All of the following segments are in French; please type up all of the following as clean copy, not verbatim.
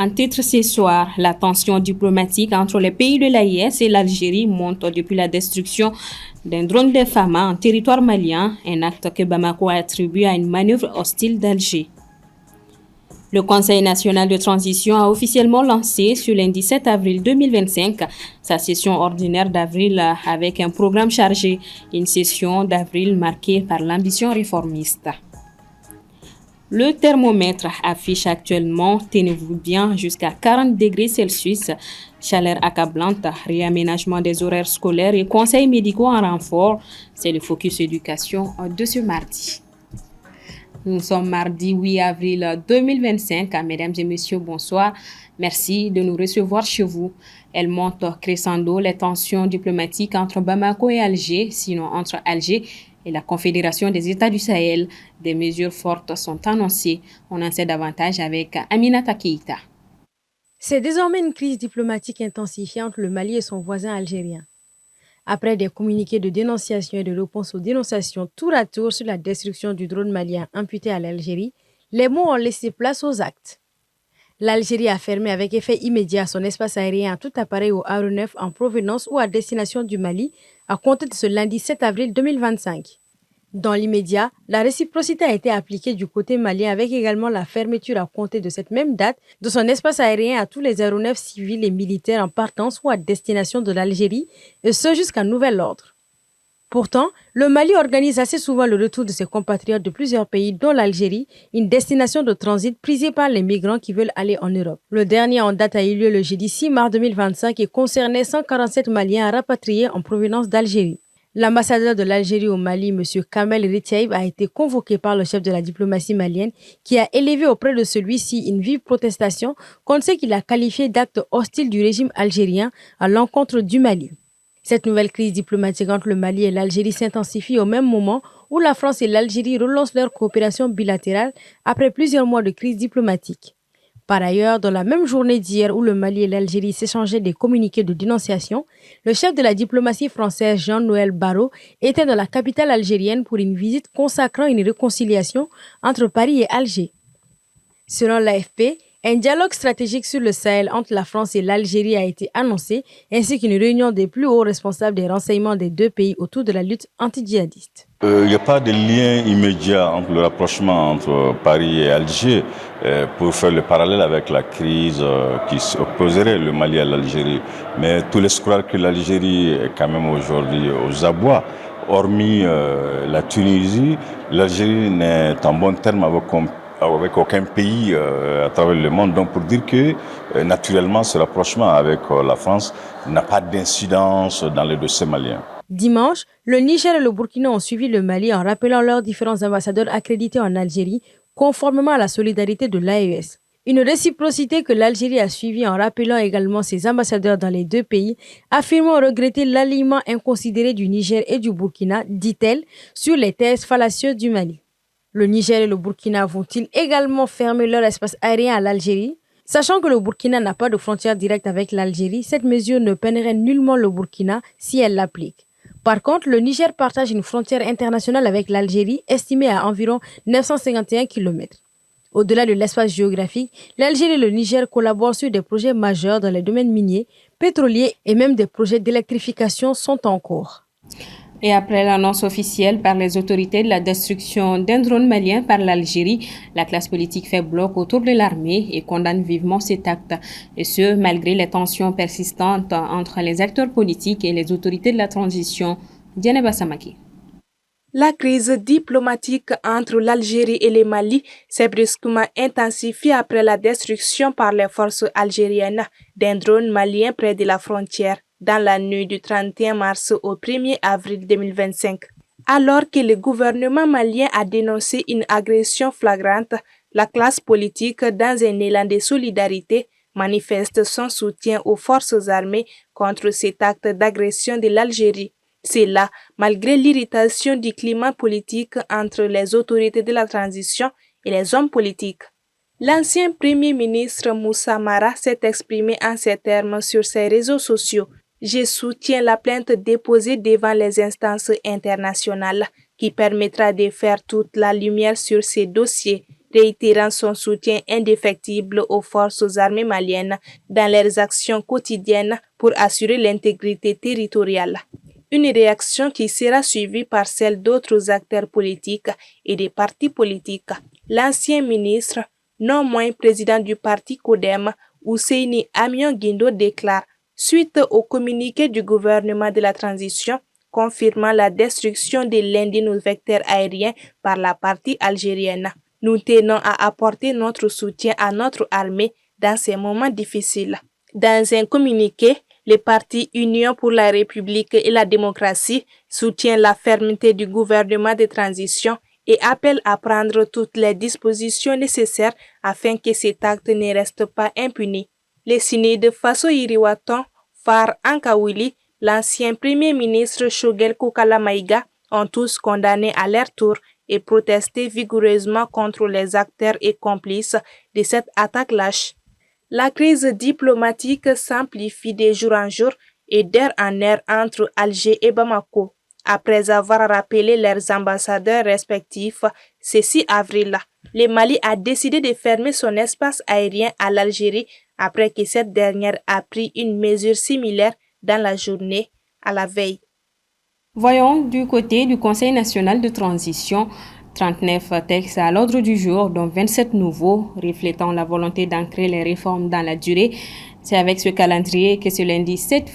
En titre ce soir, la tension diplomatique entre les pays de l'AIS et l'Algérie monte depuis la destruction d'un drone de Fama en territoire malien, un acte que Bamako a attribué à une manœuvre hostile d'Alger. Le Conseil national de transition a officiellement lancé ce lundi 7 avril 2025 sa session ordinaire d'avril avec un programme chargé, une session d'avril marquée par l'ambition réformiste. Le thermomètre affiche actuellement, tenez-vous bien, jusqu'à 40 degrés Celsius, chaleur accablante, réaménagement des horaires scolaires et conseils médicaux en renfort. C'est le Focus Éducation de ce mardi. Nous sommes mardi 8 avril 2025. Mesdames et messieurs, bonsoir. Merci de nous recevoir chez vous. Elle monte crescendo les tensions diplomatiques entre Bamako et Alger, sinon entre Alger et la Confédération des États du Sahel. Des mesures fortes sont annoncées. On en sait davantage avec Aminata Keïta. C'est désormais une crise diplomatique intensifiée entre le Mali et son voisin algérien. Après des communiqués de dénonciation et de réponse aux dénonciations tour à tour sur la destruction du drone malien imputé à l'Algérie, les mots ont laissé place aux actes. L'Algérie a fermé avec effet immédiat son espace aérien à tout appareil au aéronef en provenance ou à destination du Mali à compter de ce lundi 7 avril 2025. Dans l'immédiat, la réciprocité a été appliquée du côté malien avec également la fermeture à compter de cette même date de son espace aérien à tous les aéronefs civils et militaires en partance ou à destination de l'Algérie, et ce jusqu'à nouvel ordre. Pourtant, le Mali organise assez souvent le retour de ses compatriotes de plusieurs pays, dont l'Algérie, une destination de transit prisée par les migrants qui veulent aller en Europe. Le dernier en date a eu lieu le jeudi 6 mars 2025 et concernait 147 Maliens rapatriés en provenance d'Algérie. L'ambassadeur de l'Algérie au Mali, M. Kamel Retiaïb, a été convoqué par le chef de la diplomatie malienne qui a élevé auprès de celui-ci une vive protestation contre ce qu'il a qualifié d'acte hostile du régime algérien à l'encontre du Mali. Cette nouvelle crise diplomatique entre le Mali et l'Algérie s'intensifie au même moment où la France et l'Algérie relancent leur coopération bilatérale après plusieurs mois de crise diplomatique. Par ailleurs, dans la même journée d'hier où le Mali et l'Algérie s'échangeaient des communiqués de dénonciation, le chef de la diplomatie française Jean-Noël Barrot était dans la capitale algérienne pour une visite consacrant une réconciliation entre Paris et Alger. Selon l'AFP, un dialogue stratégique sur le Sahel entre la France et l'Algérie a été annoncé, ainsi qu'une réunion des plus hauts responsables des renseignements des deux pays autour de la lutte anti-djihadiste. Il n'y a pas de lien immédiat entre le rapprochement entre Paris et Alger pour faire le parallèle avec la crise qui opposerait le Mali à l'Algérie. Mais tout laisse croire que l'Algérie est quand même aujourd'hui aux abois. Hormis la Tunisie, l'Algérie n'est en bon terme avec aucun pays à travers le monde. Donc pour dire que naturellement ce rapprochement avec la France n'a pas d'incidence dans les dossiers maliens. Dimanche, le Niger et le Burkina ont suivi le Mali en rappelant leurs différents ambassadeurs accrédités en Algérie, conformément à la solidarité de l'AES. Une réciprocité que l'Algérie a suivie en rappelant également ses ambassadeurs dans les deux pays, affirmant regretter l'alignement inconsidéré du Niger et du Burkina, dit-elle, sur les thèses fallacieuses du Mali. Le Niger et le Burkina vont-ils également fermer leur espace aérien à l'Algérie ? Sachant que le Burkina n'a pas de frontière directe avec l'Algérie, cette mesure ne peinerait nullement le Burkina si elle l'applique. Par contre, le Niger partage une frontière internationale avec l'Algérie estimée à environ 951 km. Au-delà de l'espace géographique, l'Algérie et le Niger collaborent sur des projets majeurs dans les domaines miniers, pétroliers et même des projets d'électrification sont en cours. Et après l'annonce officielle par les autorités de la destruction d'un drone malien par l'Algérie, la classe politique fait bloc autour de l'armée et condamne vivement cet acte. Et ce, malgré les tensions persistantes entre les acteurs politiques et les autorités de la transition. Diane Bassamaki. La crise diplomatique entre l'Algérie et le Mali s'est brusquement intensifiée après la destruction par les forces algériennes d'un drone malien près de la frontière dans la nuit du 31 mars au 1er avril 2025. Alors que le gouvernement malien a dénoncé une agression flagrante, la classe politique, dans un élan de solidarité, manifeste son soutien aux forces armées contre cet acte d'agression de l'Algérie. C'est là, malgré l'irritation du climat politique entre les autorités de la transition et les hommes politiques. L'ancien Premier ministre Moussa Mara s'est exprimé en ces termes sur ses réseaux sociaux. Je soutiens la plainte déposée devant les instances internationales qui permettra de faire toute la lumière sur ces dossiers. réitérant son soutien indéfectible aux forces armées maliennes dans leurs actions quotidiennes pour assurer l'intégrité territoriale. Une réaction qui sera suivie par celle d'autres acteurs politiques et des partis politiques. L'ancien ministre, non moins président du parti CODEM, Ousseini Amion Guindo déclare, suite au communiqué du gouvernement de la transition, confirmant la destruction de l'un de nos vecteurs aériens par la partie algérienne. Nous tenons à apporter notre soutien à notre armée dans ces moments difficiles. Dans un communiqué, le parti Union pour la République et la démocratie soutient la fermeté du gouvernement de transition et appelle à prendre toutes les dispositions nécessaires afin que cet acte ne reste pas impuni. Les signés de Faso Iriwaton, Far Ankawili, l'ancien premier ministre Shogel Kokala Maïga ont tous condamné à leur tour et protesté vigoureusement contre les acteurs et complices de cette attaque lâche. La crise diplomatique s'amplifie de jour en jour et d'heure en heure entre Alger et Bamako. Après avoir rappelé leurs ambassadeurs respectifs ce 6 avril, le Mali a décidé de fermer son espace aérien à l'Algérie après que cette dernière a pris une mesure similaire dans la journée à la veille. Voyons du côté du Conseil national de transition, 39 textes à l'ordre du jour, dont 27 nouveaux, reflétant la volonté d'ancrer les réformes dans la durée. C'est avec ce calendrier que ce lundi 7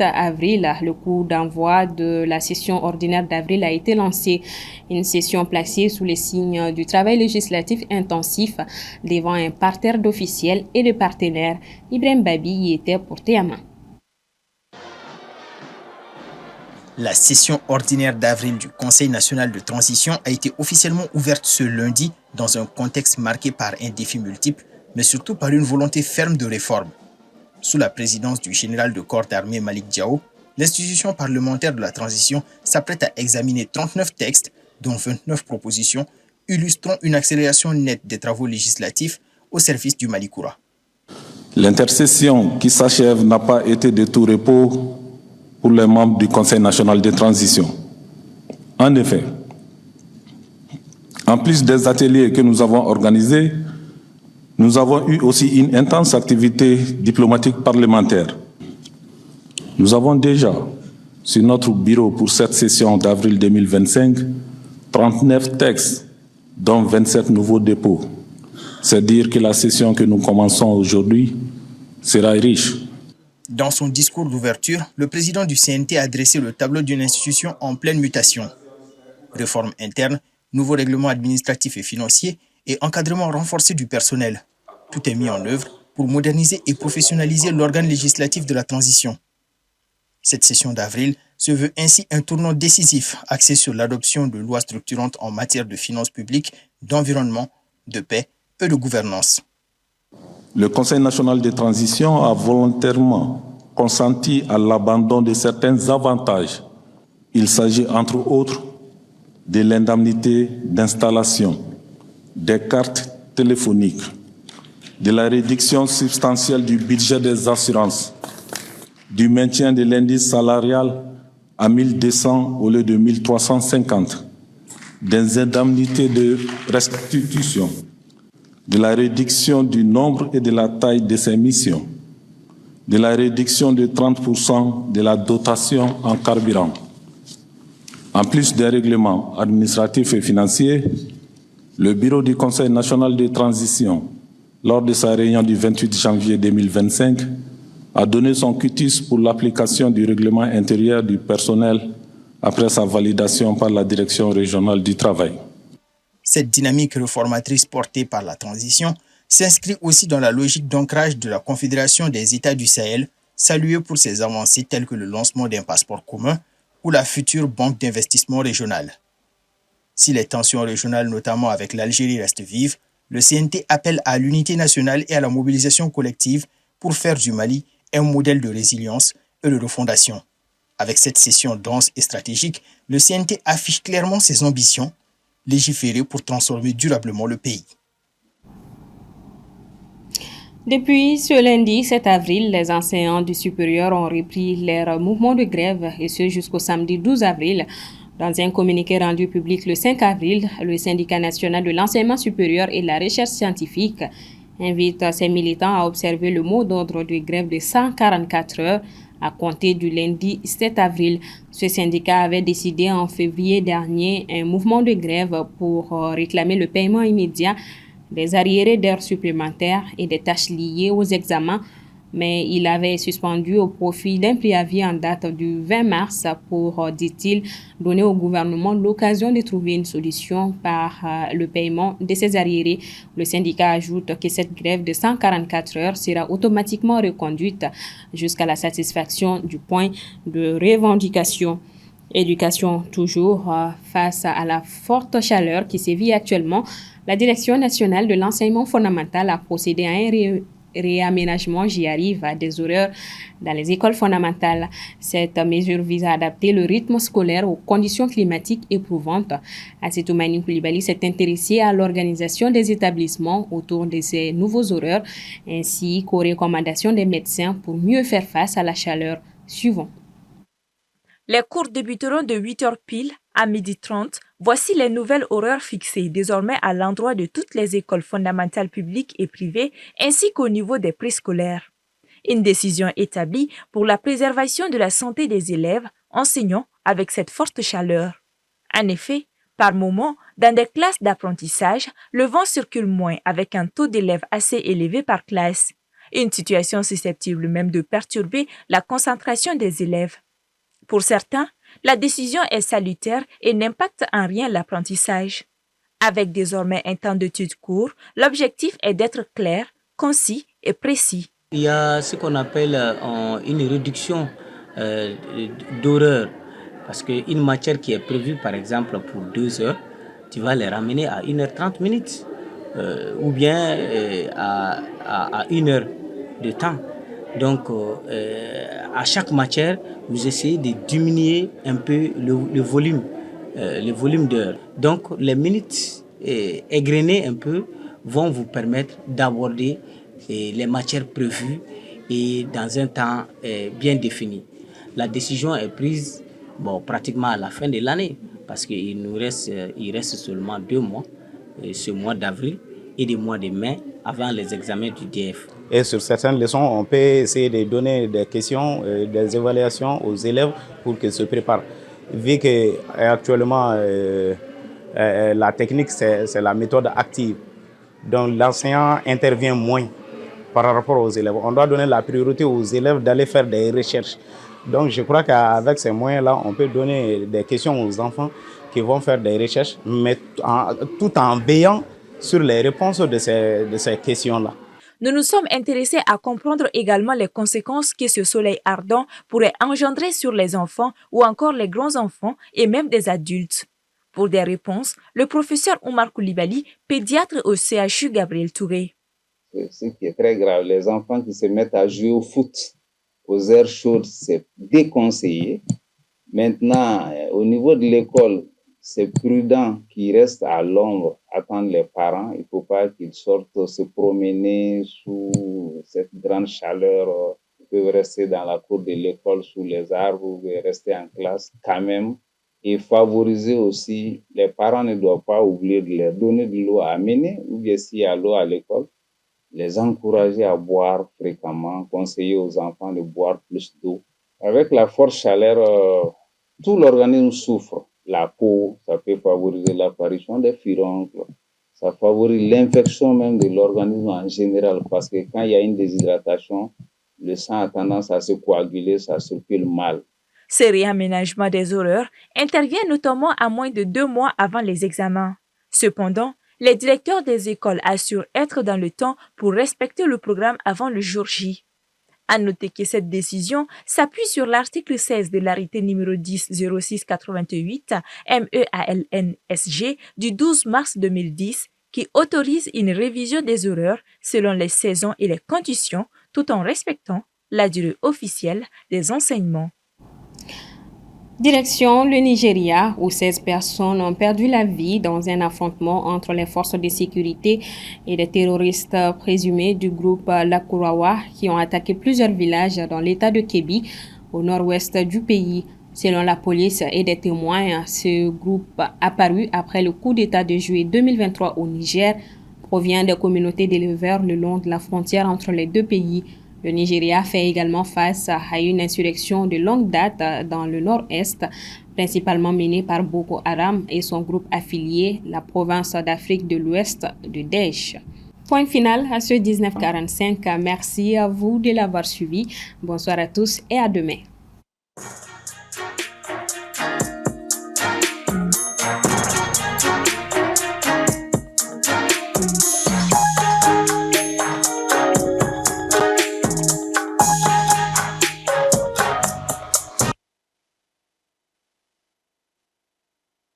avril, le coup d'envoi de la session ordinaire d'avril a été lancé. Une session placée sous les signes du travail législatif intensif devant un parterre d'officiels et de partenaires. Ibrahim Babi y était porté à main. La session ordinaire d'avril du Conseil national de transition a été officiellement ouverte ce lundi dans un contexte marqué par un défi multiple, mais surtout par une volonté ferme de réforme. Sous la présidence du général de corps d'armée Malik Diao, l'institution parlementaire de la transition s'apprête à examiner 39 textes, dont 29 propositions, illustrant une accélération nette des travaux législatifs au service du Mali Koura. L'intercession qui s'achève n'a pas été de tout repos pour les membres du Conseil national de transition. En effet, en plus des ateliers que nous avons organisés, nous avons eu aussi une intense activité diplomatique parlementaire. Nous avons déjà, sur notre bureau pour cette session d'avril 2025, 39 textes, dont 27 nouveaux dépôts. C'est dire que la session que nous commençons aujourd'hui sera riche. Dans son discours d'ouverture, le président du CNT a dressé le tableau d'une institution en pleine mutation. Réforme interne, nouveaux règlements administratifs et financiers et encadrement renforcé du personnel. Tout est mis en œuvre pour moderniser et professionnaliser l'organe législatif de la transition. Cette session d'avril se veut ainsi un tournant décisif axé sur l'adoption de lois structurantes en matière de finances publiques, d'environnement, de paix et de gouvernance. Le Conseil national de transition a volontairement consenti à l'abandon de certains avantages. Il s'agit entre autres de l'indemnité d'installation, des cartes téléphoniques, de la réduction substantielle du budget des assurances, du maintien de l'indice salarial à 1200 au lieu de 1350, des indemnités de restitution, de la réduction du nombre et de la taille de ces missions, de la réduction de 30% de la dotation en carburant. En plus des règlements administratifs et financiers, le Bureau du Conseil national de transition, lors de sa réunion du 28 janvier 2025, a donné son quitus pour l'application du règlement intérieur du personnel après sa validation par la Direction régionale du travail. Cette dynamique réformatrice portée par la transition s'inscrit aussi dans la logique d'ancrage de la Confédération des États du Sahel, saluée pour ses avancées telles que le lancement d'un passeport commun ou la future banque d'investissement régionale. Si les tensions régionales, notamment avec l'Algérie, restent vives, le CNT appelle à l'unité nationale et à la mobilisation collective pour faire du Mali un modèle de résilience et de refondation. Avec cette session dense et stratégique, le CNT affiche clairement ses ambitions, légiférer pour transformer durablement le pays. Depuis ce lundi 7 avril, les enseignants du supérieur ont repris leur mouvement de grève et ce jusqu'au samedi 12 avril. Dans un communiqué rendu public le 5 avril, le syndicat national de l'enseignement supérieur et de la recherche scientifique invite ses militants à observer le mot d'ordre de grève de 144 heures à compter du lundi 7 avril. Ce syndicat avait décidé en février dernier un mouvement de grève pour réclamer le paiement immédiat des arriérés d'heures supplémentaires et des tâches liées aux examens, mais il avait suspendu au profit d'un préavis en date du 20 mars pour, dit-il, donner au gouvernement l'occasion de trouver une solution par le paiement de ces arriérés. Le syndicat ajoute que cette grève de 144 heures sera automatiquement reconduite jusqu'à la satisfaction du point de revendication. Éducation toujours, face à la forte chaleur qui sévit actuellement, la Direction nationale de l'enseignement fondamental a procédé à un réaménagement, j'y arrive, à des horaires dans les écoles fondamentales. Cette mesure vise à adapter le rythme scolaire aux conditions climatiques éprouvantes. Assetoumani Coulibaly s'est intéressé à l'organisation des établissements autour de ces nouveaux horaires ainsi qu'aux recommandations des médecins pour mieux faire face à la chaleur. Suivant. Les cours débuteront de 8h pile à 12h30. Voici les nouvelles horaires fixées désormais à l'endroit de toutes les écoles fondamentales publiques et privées ainsi qu'au niveau des préscolaires. Une décision établie pour la préservation de la santé des élèves enseignants avec cette forte chaleur. En effet, par moment, dans des classes d'apprentissage, le vent circule moins avec un taux d'élèves assez élevé par classe. Une situation susceptible même de perturber la concentration des élèves. Pour certains, la décision est salutaire et n'impacte en rien l'apprentissage. Avec désormais un temps d'études court, l'objectif est d'être clair, concis et précis. Il y a ce qu'on appelle une réduction d'horaire. Parce qu'une matière qui est prévue, par exemple, pour 2 heures, tu vas les ramener à 1h30 minutes ou bien à 1 heure de temps. Donc, à chaque matière, vous essayez de diminuer un peu le volume d'heures. Donc, les minutes égrenées un peu vont vous permettre d'aborder les matières prévues et dans un temps bien défini. La décision est prise pratiquement à la fin de l'année parce qu'il reste seulement 2 mois, ce mois d'avril et le mois de mai avant les examens du DF. Et sur certaines leçons, on peut essayer de donner des questions, des évaluations aux élèves pour qu'ils se préparent. Vu qu'actuellement, la technique, c'est la méthode active. Donc l'enseignant intervient moins par rapport aux élèves. On doit donner la priorité aux élèves d'aller faire des recherches. Donc je crois qu'avec ces moyens-là, on peut donner des questions aux enfants qui vont faire des recherches, mais tout en veillant sur les réponses de ces questions-là. Nous nous sommes intéressés à comprendre également les conséquences que ce soleil ardent pourrait engendrer sur les enfants ou encore les grands-enfants et même des adultes. Pour des réponses, le professeur Oumar Coulibaly, pédiatre au CHU Gabriel Touré. Ce qui est très grave, les enfants qui se mettent à jouer au foot aux heures chaudes, c'est déconseillé. Maintenant, au niveau de l'école, c'est prudent qu'ils restent à l'ombre, attendre les parents. Il ne faut pas qu'ils sortent se promener sous cette grande chaleur. Ils peuvent rester dans la cour de l'école, sous les arbres, ou rester en classe quand même. Et favoriser aussi, les parents ne doivent pas oublier de leur donner de l'eau à amener, ou bien s'il y a l'eau à l'école, les encourager à boire fréquemment, conseiller aux enfants de boire plus d'eau. Avec la forte chaleur, tout l'organisme souffre. La peau, ça peut favoriser l'apparition des furoncles. Ça favorise l'infection même de l'organisme en général parce que quand il y a une déshydratation, le sang a tendance à se coaguler, ça circule mal. Ce réaménagement des horaires intervient notamment à moins de 2 mois avant les examens. Cependant, les directeurs des écoles assurent être dans le temps pour respecter le programme avant le jour J. À noter que cette décision s'appuie sur l'article 16 de l'arrêté numéro 10-06-88 MEALNSG du 12 mars 2010 qui autorise une révision des horaires selon les saisons et les conditions tout en respectant la durée officielle des enseignements. Direction le Nigeria, où 16 personnes ont perdu la vie dans un affrontement entre les forces de sécurité et des terroristes présumés du groupe Lakurawa qui ont attaqué plusieurs villages dans l'état de Kebbi, au nord-ouest du pays. Selon la police et des témoins, ce groupe apparu après le coup d'État de juillet 2023 au Niger provient des communautés d'éleveurs le long de la frontière entre les deux pays. Le Nigeria fait également face à une insurrection de longue date dans le nord-est, principalement menée par Boko Haram et son groupe affilié, la province d'Afrique de l'Ouest de Daesh. Point final à ce 1945. Merci à vous de l'avoir suivi. Bonsoir à tous et à demain.